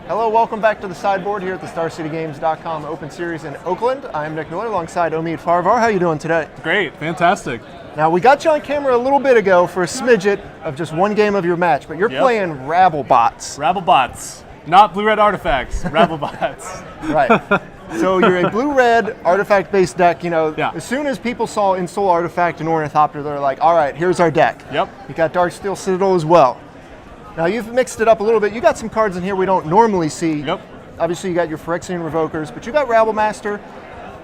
Hello, welcome back to the sideboard here at the StarCityGames.com Open Series in Oakland. I'm Nick Miller alongside Omid Farivar. How are you doing today? Great, fantastic. Now, we got you on camera a little bit ago for a smidget of just one game of your match, but you're playing Rabblebots. Rabblebots, not blue-red artifacts, Rabblebots. Right. So you're a blue-red artifact-based deck. You know, Yeah. as soon as people saw Ensoul Artifact and Ornithopter, they're like, all right, here's our deck. Yep. You got Darksteel Citadel as well. Now, you've mixed it up a little bit. You got some cards in here we don't normally see. Yep. Obviously, you got your Phyrexian Revokers, but you got Rabblemaster,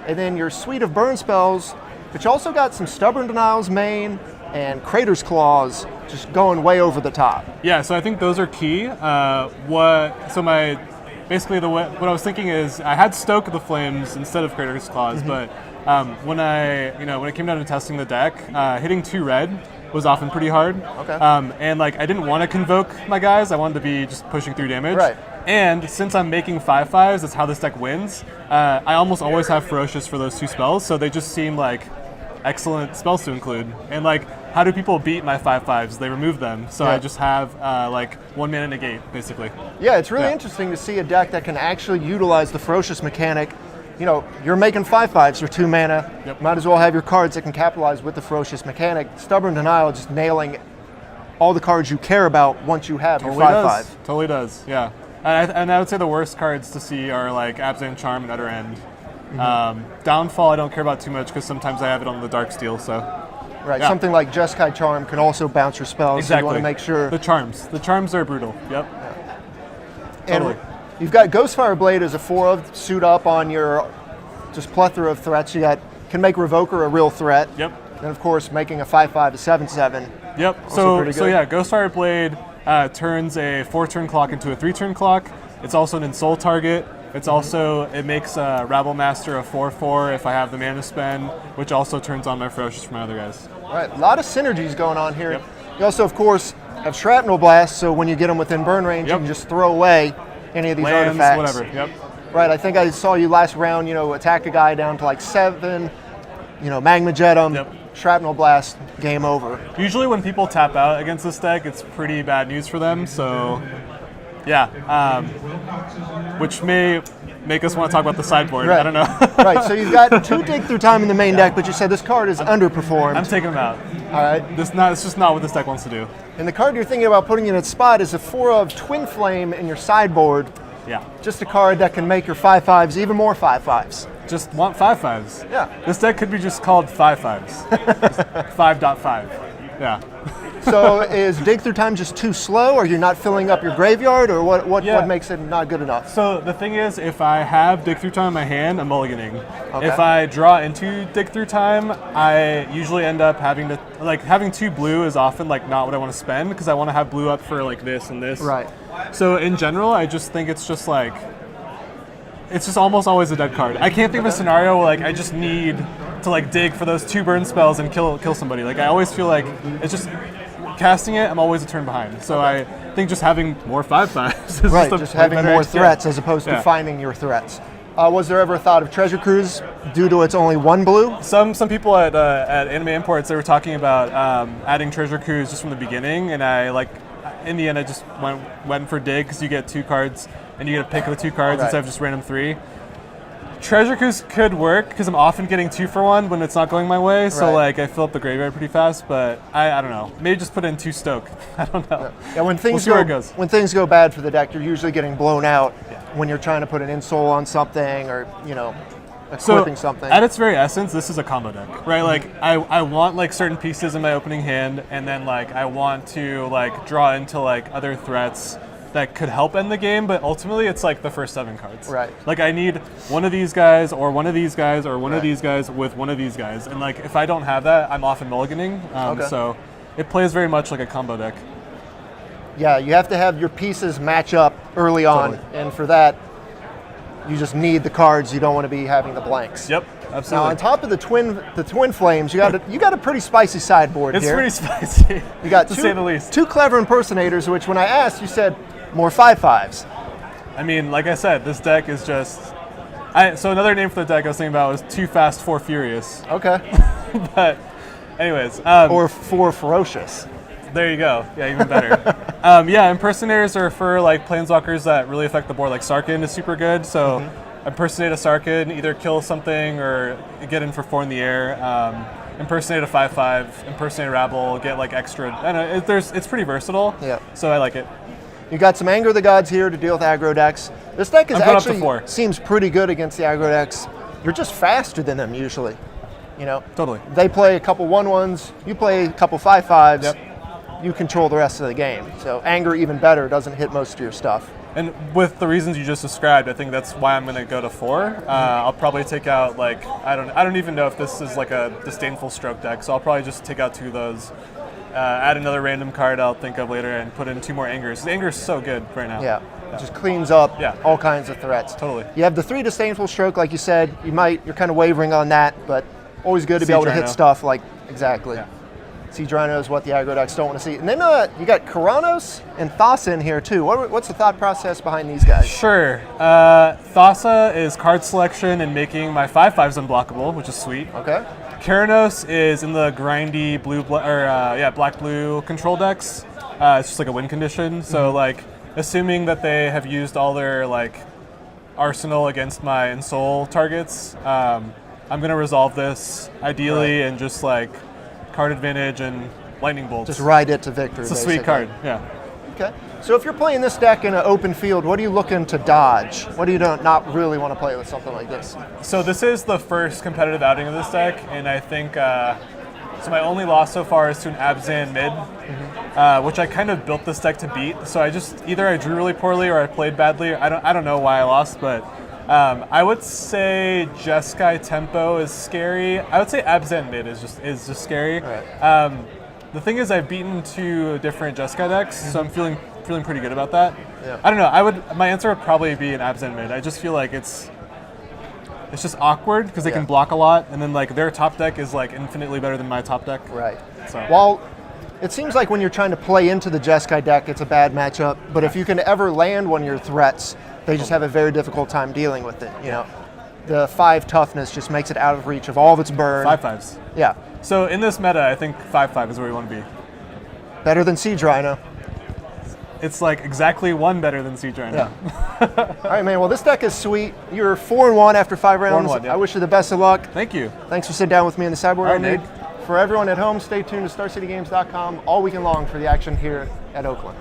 and then your suite of burn spells, but you also got some Stubborn Denial's Main and Crater's Claws just going way over the top. Yeah, so I think those are key. What I was thinking is I had Stoke of the Flames instead of Crater's Claws, but when it came down to testing the deck, hitting 2 red was often pretty hard. Okay. And I didn't want to convoke my guys. I wanted to be just pushing through damage. Right. And since I'm making 5/5s, that's how this deck wins. I almost always have Ferocious for those 2 spells, so they just seem like excellent spells to include. And how do people beat my 5/5s? They remove them. So Yeah. I just have 1 mana negate, basically. Yeah, it's really interesting to see a deck that can actually utilize the Ferocious mechanic. You know, you're making 5/5s for 2 mana. Yep. Might as well have your cards that can capitalize with the Ferocious mechanic. Stubborn Denial just nailing all the cards you care about once you have your 5/5. Totally does, yeah. And I would say the worst cards to see are Abzan Charm and Utter End. Downfall I don't care about too much because sometimes I have it on the Darksteel, so. Right, Yeah. something like Jeskai Charm can also bounce your spells, so you want to make sure. The charms are brutal, yep. Totally. And you've got Ghostfire Blade as a 4/of suit up on your just plethora of threats. You got can make Revoker a real threat. Yep. And of course, making a 5/5 a 7/7. Yep. Also pretty So good. yeah, Ghostfire Blade turns a 4-turn clock into a 3-turn clock. It's also an Ensoul target. It makes Rabblemaster a 4/4 if I have the mana spend, which also turns on my Ferocious for my other guys. All right, a lot of synergies going on here. Yep. You also, of course, have Shrapnel Blast, so when you get them within burn range, you Yep. can just throw away any of these Lands, artifacts. whatever. Yep. Right, I think I saw you last round, attack a guy down to 7, Magma Jet him, Yep. Shrapnel Blast, game over. Usually when people tap out against this deck, it's pretty bad news for them. So, yeah, which may make us want to talk about the sideboard. Right. I don't know. Right, so you've got 2 Dig Through Time in the main deck, but you said this card is underperformed. I'm taking them out. All right, It's just not what this deck wants to do. and the card you're thinking about putting in its spot is a 4/of Twin Flame in your sideboard. Yeah. Just a card that can make your 5/5s even more 5/5s. Just want 5/5s. Yeah. This deck could be just called 5/5s. 5.5. Yeah. So is Dig Through Time just too slow? Are you not filling up your graveyard, or what Yeah. makes it not good enough? So the thing is, if I have Dig Through Time in my hand, I'm mulliganing. Okay. If I draw into Dig Through Time, I usually end up having to, having 2 blue is often not what I want to spend because I want to have blue up for this and this. Right. So in general, I just think it's just it's just almost always a dead card. I can't think of a scenario where I just need to dig for those 2 burn spells and kill somebody. I always feel it's just casting it. I'm always a turn behind. So I think just having more 5/5s is Right, a just way having better more idea. threats as opposed to Yeah. finding your threats. Was there ever a thought of Treasure Cruise due to its only 1 blue? Some people at Anime Imports, they were talking about adding Treasure Cruise just from the beginning, and in the end I just went for Dig because you get 2 cards and you get to pick the 2 cards Right. instead of just random 3. Treasure Cruise could work because I'm often getting 2 for 1 when it's not going my way, so Right. I fill up the graveyard pretty fast. But I don't know, maybe just put in 2 Stoke. I don't know. Yeah, when things see where it goes. when things go bad for the deck, you're usually getting blown out when you're trying to put an Ensoul on something or equipping something. At its very essence, this is a combo deck, right? I want certain pieces in my opening hand, and then I want to draw into other threats that could help end the game, but ultimately it's the first 7 cards. Right. I need one of these guys, or one of these guys, or one Right. of these guys with one of these guys, and if I don't have that, I'm often mulliganing. Okay. So it plays very much like a combo deck. Yeah, you have to have your pieces match up early on, Totally. and for that, you just need the cards. You don't want to be having the blanks. Yep, Now, absolutely. on top of the twin flames, you got a pretty spicy sideboard It's here. pretty spicy, You got to two, say the least. 2 clever impersonators, which when I asked, you said more 5/5s. I mean, like I said, this deck is just. So another name for the deck I was thinking about was Too Fast, 4 Furious. Okay. But, anyways. Or 4 ferocious. There you go. Yeah, even better. Yeah, impersonators are for like planeswalkers that really affect the board. Like Sarkhan is super good. So impersonate a Sarkhan, either kill something or get in for 4 in the air. Impersonate a 5/5, impersonate a Rabble, get like extra. I don't know. It's pretty versatile. Yeah. So I like it. You got some Anger of the Gods here to deal with aggro decks. This deck is I'm going up to actually 4. seems pretty good against the aggro decks. You're just faster than them usually. You know. Totally. They play a couple 1/1s. You play a couple 5/5s. Yep. You control the rest of the game. So Anger even better, doesn't hit most of your stuff. And with the reasons you just described, I think that's why I'm going to go to 4. I'll probably take out like I don't even know if this is like a disdainful stroke deck, so I'll probably just take out 2 of those. Add another random card I'll think of later and put in 2 more Angers. The Anger is so good right now. Yeah. It just cleans up Yeah. all kinds of threats. Totally. You have the 3 disdainful stroke, like you said. You're kind of wavering on that, but always good to be able to hit Drano. stuff like exactly. Yeah. Sea Drano is what the aggro decks don't want to see. And then you got Karanos and Thassa in here too. What's the thought process behind these guys? Sure. Thassa is card selection and making my 5/5s unblockable, which is sweet. Okay. Karanos is in the grindy black-blue control decks. It's just like a win condition. So like, assuming that they have used all their like arsenal against my Ensoul targets, I'm gonna resolve this ideally and just like card advantage and lightning bolts. Just ride it to victory. It's a basically. sweet card. Yeah. Okay. So if you're playing this deck in an open field, what are you looking to dodge? What do you not really want to play with something like this? So this is the first competitive outing of this deck, and I think so. My only loss so far is to an Abzan mid, which I kind of built this deck to beat. So either I drew really poorly or I played badly. I don't know why I lost, but I would say Jeskai Tempo is scary. I would say Abzan mid is just scary. Right. The thing is, I've beaten 2 different Jeskai decks, so I'm feeling pretty good about that. Yeah. I don't know. My answer would probably be an Abzan mid. I just feel like it's just awkward because they can block a lot, and then like their top deck is like infinitely better than my top deck. Right. So. Well, it seems like when you're trying to play into the Jeskai deck, it's a bad matchup. But if you can ever land one of your threats, they just have a very difficult time dealing with it. You know, the 5 toughness just makes it out of reach of all of its burn. 5/5s. Yeah. So in this meta, I think 5/5 is where we want to be. Better than Sea Drano. It's like exactly 1 better than Sea Drano. Yeah. All right, man. Well, this deck is sweet. You're 4-1 after 5 rounds. 4-1, yeah. I wish you the best of luck. Thank you. Thanks for sitting down with me in the sideboard. All right, Omid. Nick. For everyone at home, stay tuned to StarCityGames.com all weekend long for the action here at Oakland.